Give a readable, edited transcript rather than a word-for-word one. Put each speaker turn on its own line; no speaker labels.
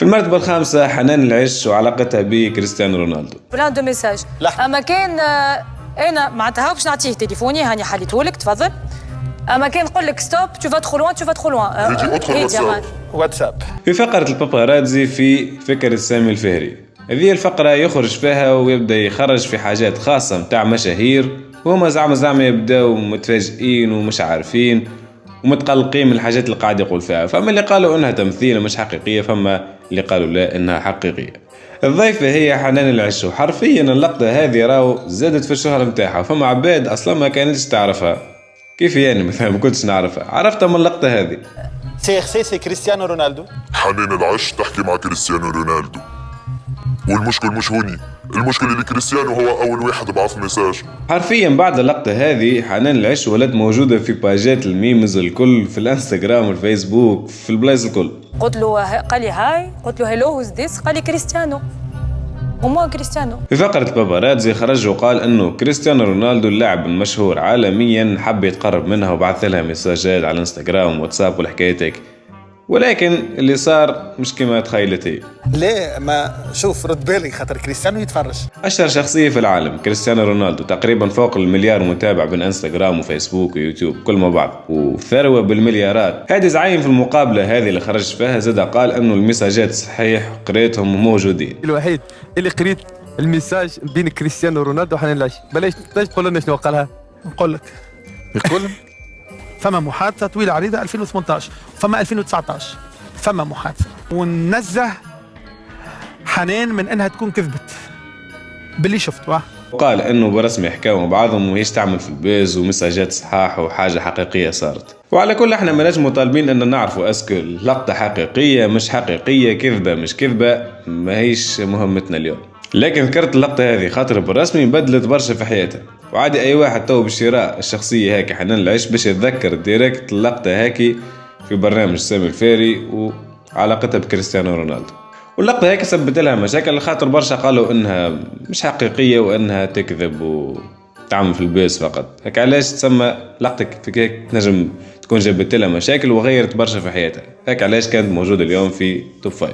في المرتبة الخامسة حنان العش وعلاقتها بكريستيانو رونالدو.
بلان دو ميساج. اما كان انا معناتها باش نعطيه تليفوني هاني حليته لك تفضل. اما كان نقول لك ستوب تو فا ترو لوان تو فا ترو لوان.
واتساب.
في فقرة الباباراتزي في فكرة سامي الفهري، هذه الفقرة يخرج فيها ويبدأ يخرج في حاجات خاصة متاع مشاهير وهما زعما يبداو متفاجئين ومش عارفين ومتقلقين من الحاجات اللي قاعد يقول فيها. فما اللي قالوا انها تمثيل مش حقيقية، فما اللي قالوا لا انها حقيقية. الضيفة هي حنان العش، وحرفيا اللقطة هذه راهو زادت في الشهرة متاعها، فما عباد اصلا ما كانتش تعرفها. كيف يعني مثلا ما كنتش نعرفها، عرفتها من اللقطة هذه.
سي كريستيانو رونالدو.
حنان العش تحكي مع كريستيانو رونالدو، والمشكل مش هوني، المشكل اللي كريستيانو هو أول واحد بعث ميساج.
حرفيا بعد اللقطة هذه حنان العش ولات موجودة في باجات الميمز الكل، في الانستغرام والفيسبوك، في البلايص الكل.
قلت له قال لي هاي، قلت له هيلو هوز ذيس، قال لي كريستيانو وما كريستيانو.
في فقرة الباباراتزي خرج وقال انه كريستيانو رونالدو اللاعب المشهور عالميا حب يتقرب منها وبعث لها ميساجات على الانستغرام واتساب والحكايتك، ولكن اللي صار مش كما تخيلت هي.
ليه ما شوف رد بالي خاطر كريستيانو يتفرج.
أشهر شخصية في العالم كريستيانو رونالدو، تقريبا فوق المليار متابع بين انستغرام وفيسبوك ويوتيوب كل ما بعض، وثروة بالمليارات. هذه زعيم في المقابلة هذه اللي خرج فيها زاد قال انه المساجات صحيح قريتهم وموجودين.
الوحيد اللي قريت الميساج بين كريستيانو رونالدو وحنان العش. بلاش تقول لنا شنو قالها.
نقول لك
يقول
فما محادثة طويلة عريضة 2018 فما 2019 فما محادثة، وننزه حنان من انها تكون كذبت باللي شفته.
وقال انه برسمي حكاوا مع بعضهم وهيش تعمل في البيز ومساجات صحاح وحاجة حقيقية صارت. وعلى كل احنا ما نجم مطالبين ان نعرفوا اسكو اللقطة حقيقية مش حقيقية، كذبة مش كذبة، ما هيش مهمتنا اليوم. لكن ذكرت اللقطة هذه خاطر بالرسمي بدلت برشا في حياتها، وعادي أي واحد تو بالشراء الشخصية هاكي حنان العش باش يتذكر ديريكت اللقطة هاكي في برنامج سامي الفهري وعلاقتها بكريستيانو رونالدو. واللقطة هاكي سبت لها مشاكل خاطر برشا قالوا إنها مش حقيقية وإنها تكذب وتعمل في البيس فقط. هاك علاش تسمى لقطة في هيك تنجم تكون جبت لها مشاكل وغيرت برشا في حياتها. هاك علاش كانت موجودة اليوم في توب 5.